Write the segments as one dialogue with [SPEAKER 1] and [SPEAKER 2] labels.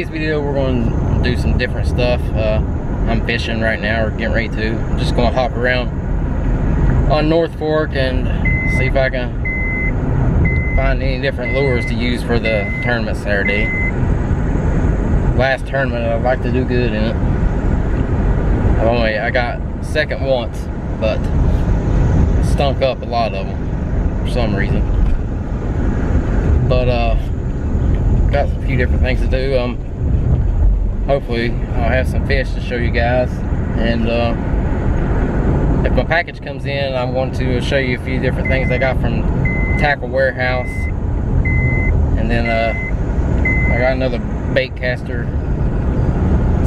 [SPEAKER 1] today's video, we're going to do some different stuff. I'm fishing right now, or getting ready to. I'm just going to hop around on North Fork and see if I can find any different lures to use for the tournament Saturday. Last tournament, I'd like to do good in it. I got second once, but stunk up a lot of them for some reason. But got a few different things to do. Hopefully I'll have some fish to show you guys, and if my package comes in, I'm going to show you a few different things I got from Tackle Warehouse. And then I got another bait caster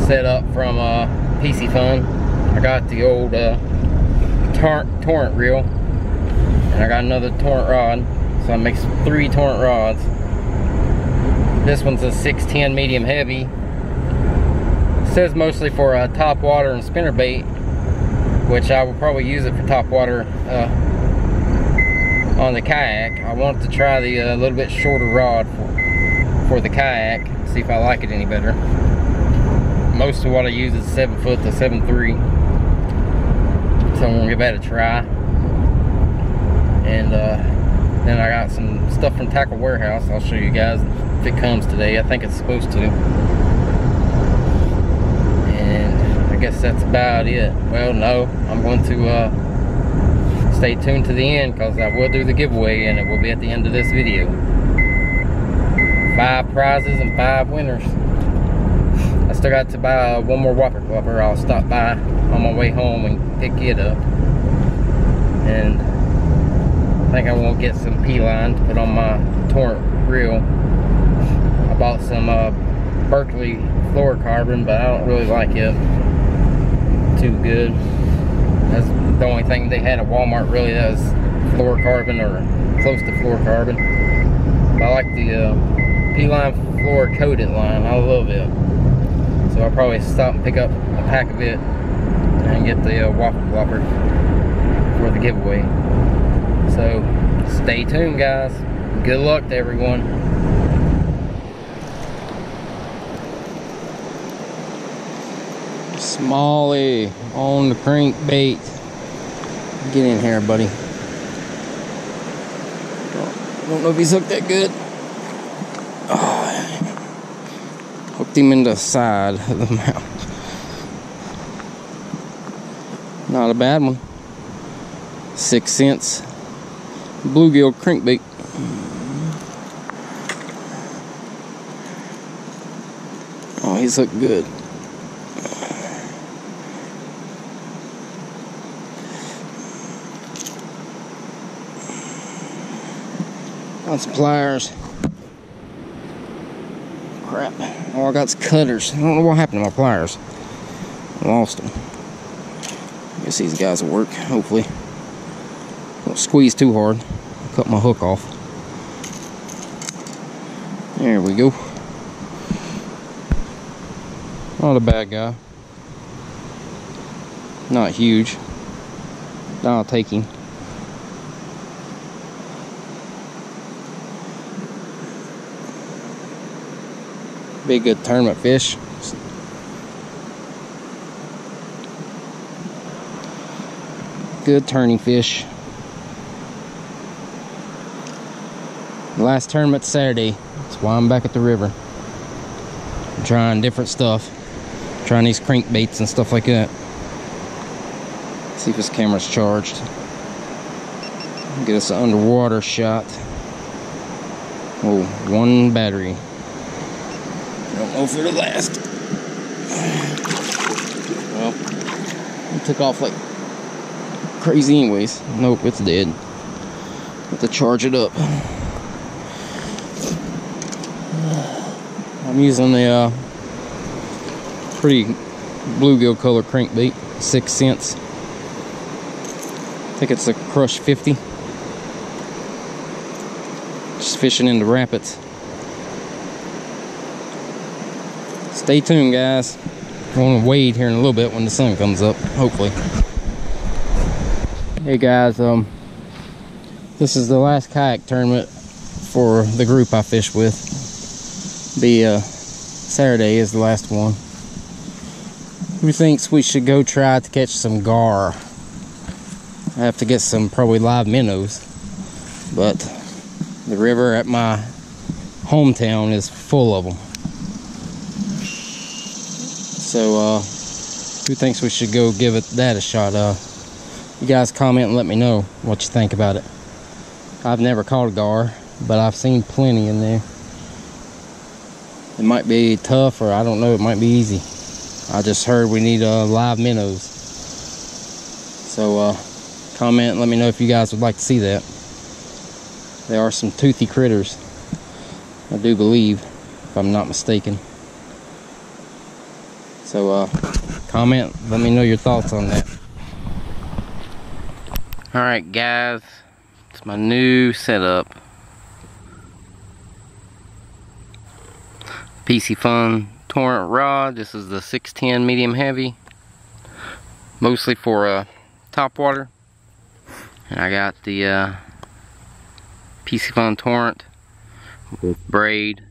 [SPEAKER 1] set up from PC Fun. I got the old torrent reel, and I got another torrent rod, so I makes 3 torrent rods. This one's a 610 medium heavy. It says mostly for top water and spinner bait, which I will probably use it for top water on the kayak. I want to try the little bit shorter rod for the kayak, see if I like it any better. Most of what I use is 7 foot to 7.3, so I'm gonna give that a try. And then I got some stuff from Tackle Warehouse. I'll show you guys if it comes today. I think it's supposed to. And I guess that's about it. Well, no, I'm going to stay tuned to the end, because I will do the giveaway, and it will be at the end of this video. 5 prizes and 5 winners. I still got to buy one more Whopper Clubber. I'll stop by on my way home and pick it up. And I think I will get some P-line to put on my torrent reel. I bought some Berkley fluorocarbon, but I don't really like it too good. That's the only thing they had at Walmart really that was fluorocarbon, or close to fluorocarbon. But I like the P-line fluor coated line. I love it. So I'll probably stop and pick up a pack of it and get the Whopper Whopper for the giveaway. So stay tuned, guys. Good luck to everyone. Smalley on the crankbait. Get in here, buddy. Don't know if he's hooked that good. Oh, hooked him in the side of the mouth. Not a bad one. 6 cents. Bluegill crankbait. Oh, he's hooked good. Got some pliers. Crap. All I got's cutters. I don't know what happened to my pliers. I lost them. I guess these guys will work, hopefully. Don't squeeze too hard. Cut my hook off. There we go. Not a bad guy. Not huge. I'll take him. Be a good tournament fish. Good turning fish. Last tournament Saturday. That's why I'm back at the river. I'm trying different stuff. Trying these crankbaits and stuff like that. See if this camera's charged. Get us an underwater shot. Oh, 1 battery. Don't know if it'll last. Well, it took off like crazy anyways. Nope, it's dead. Have to charge it up. I'm using the pretty bluegill color crankbait, 6 cents. I think it's a Crush 50. Just fishing in the rapids. Stay tuned, guys. I'm going to wade here in a little bit when the sun comes up, hopefully. Hey guys, this is the last kayak tournament for the group I fish with. Be Saturday is the last one. Who thinks we should go try to catch some gar? I have to get some probably live minnows, but the river at my hometown is full of them. So who thinks we should go give that a shot? You guys comment and let me know what you think about it. I've never caught a gar, but I've seen plenty in there. It might be tough, or I don't know, it might be easy. I just heard we need live minnows. So comment and let me know if you guys would like to see that. There are some toothy critters, I do believe, if I'm not mistaken. So comment, let me know your thoughts on that. Alright guys, it's my new setup. Piscifun Torrent rod. This is the 610 medium heavy, mostly for topwater. And I got the Piscifun Torrent with braid.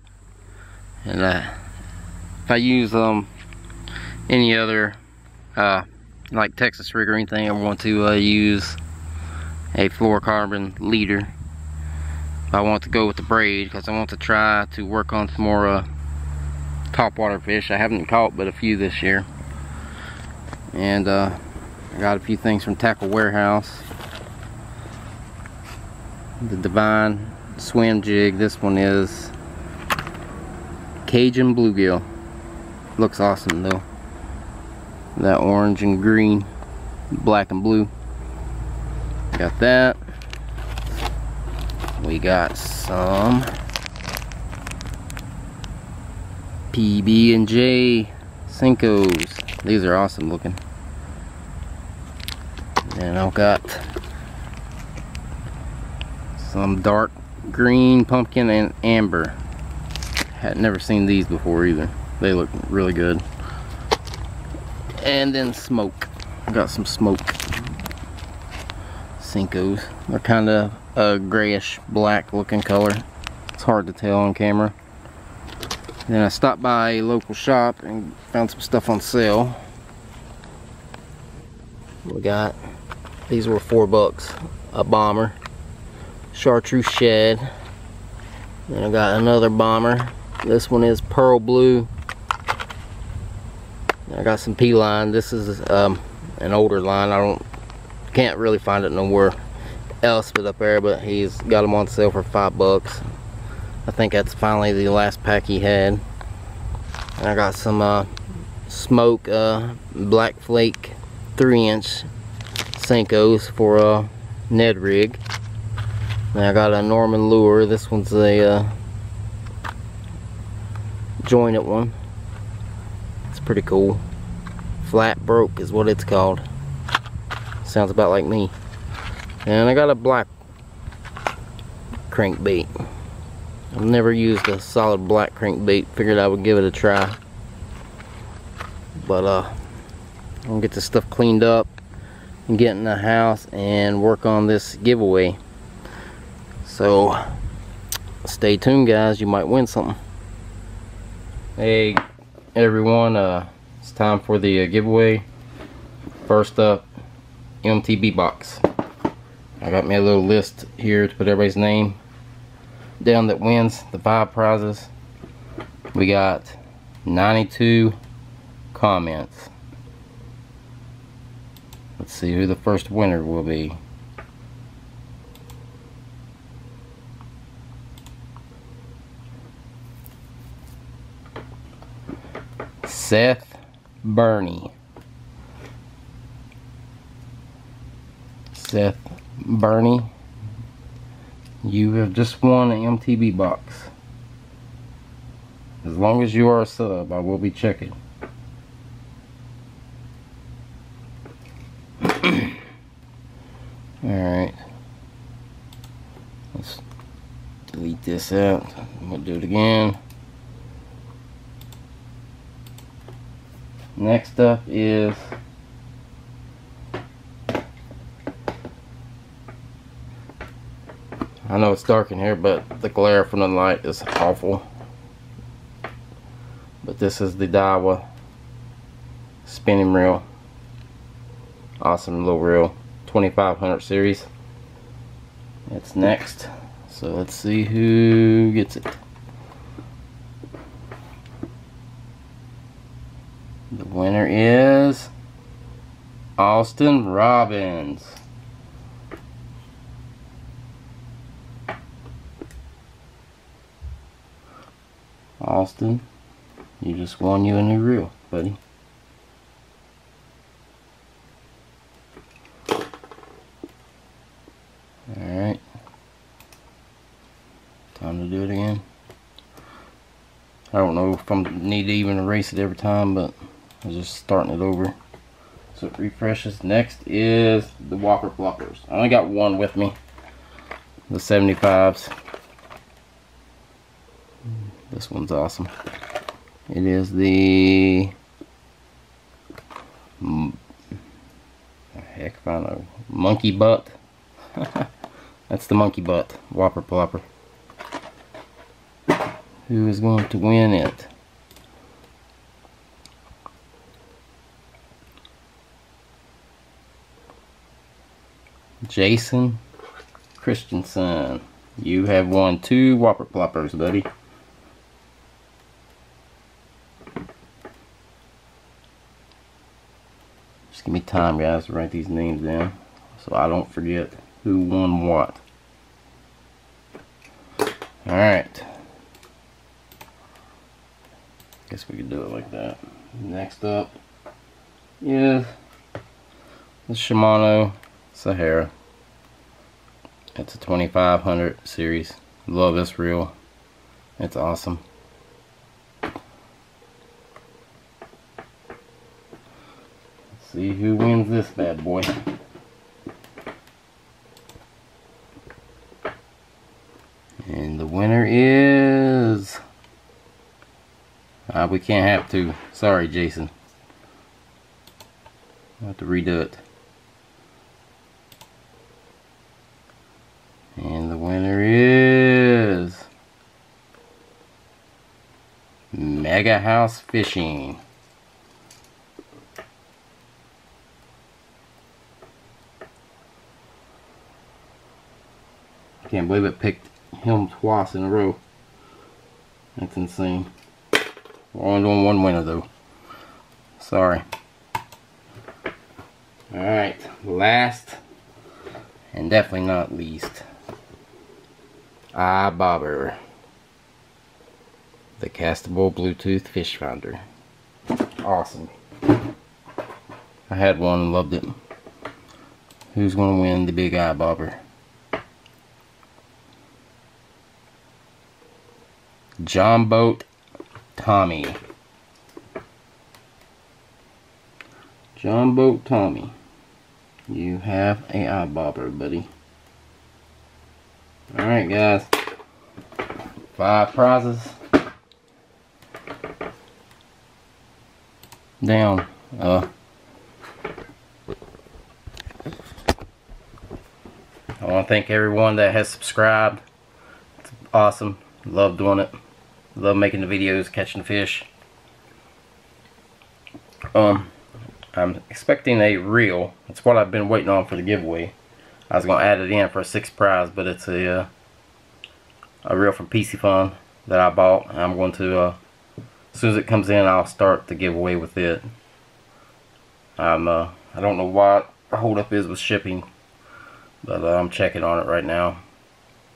[SPEAKER 1] And if I use any other like Texas rig or anything, I want to use a fluorocarbon leader. I want to go with the braid because I want to try to work on some more topwater fish. I haven't caught but a few this year. And I got a few things from Tackle Warehouse. The Divine swim jig. This one is Cajun bluegill. Looks awesome though. That orange and green, black and blue. Got that. We got some PB&J Senkos. These are awesome looking. And I've got some dark green, pumpkin, and amber. Had never seen these before either. They look really good. And then smoke. I got some smoke Senkos. They're kind of a grayish black looking color. It's hard to tell on camera. And then I stopped by a local shop and found some stuff on sale. We got, these were $4, a bomber, chartreuse shad. Then I got another bomber. This one is pearl blue. I got some P-line. This is an older line. Can't really find it nowhere else but up there, but he's got them on sale for $5. I think that's finally the last pack he had. And I got some smoke black flake 3-inch Senkos for a Ned rig. And I got a Norman lure. This one's a jointed one. It's pretty cool. Flat broke is what it's called. Sounds about like me. And I got a black crankbait. I've never used a solid black crankbait. Figured I would give it a try. But I'm gonna get this stuff cleaned up and get in the house and work on this giveaway. So stay tuned guys, you might win something. Hey everyone, it's time for the giveaway. First up, MTB box. I got me a little list here to put everybody's name down that wins the 5 prizes. We got 92 comments. Let's see who the first winner will be. Seth Burney. Seth Burney, you have just won an MTB box. As long as you are a sub, I will be checking. Alright, let's delete this out. I'm gonna do it again. Next up is I know it's dark in here, but the glare from the light is awful. But But this is the Daiwa spinning reel. Awesome little reel. 2500 series. It's next. So let's see who gets it. The winner is Austin Robbins. Austin, you just won you a new reel, buddy. Alright. Time to do it again. I don't know if I need to even erase it every time, but I'm just starting it over. So it refreshes. Next is the Whopper Ploppers. I only got one with me. The 75s. This one's awesome. It is the heck if I know. Monkey Butt. That's the Monkey Butt Whopper Plopper. Who is going to win it? Jason Christensen. You have won 2 Whopper Ploppers, buddy. Just give me time, guys, to write these names down so I don't forget who won what. Alright. Guess we could do it like that. Next up is the Shimano Sahara. It's a 2500 series. Love this reel. It's awesome. Let's see who wins this bad boy. And the winner is... we can't have 2. Sorry, Jason. I'll have to redo it. And the winner is... Mega House Fishing. Can't believe it picked him twice in a row. That's insane. We're only doing one winner though. Sorry. Alright, last and definitely not least, iBobber, the castable Bluetooth fish finder. Awesome. I had one and loved it. Who's going to win the big iBobber? John Boat Tommy. John Boat Tommy. You have a iBobber, buddy. Alright, guys. 5 prizes. Down. I want to thank everyone that has subscribed. It's awesome. Love doing it. Love making the videos, catching fish. I'm expecting a reel. That's what I've been waiting on for the giveaway. I was going to add it in for a 6th prize, but it's a reel from PC Fun that I bought. I'm going to, as soon as it comes in, I'll start the giveaway with it. I don't know what the holdup is with shipping, but I'm checking on it right now.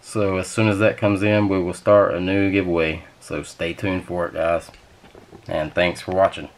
[SPEAKER 1] So as soon as that comes in, we will start a new giveaway. So stay tuned for it, guys. And thanks for watching.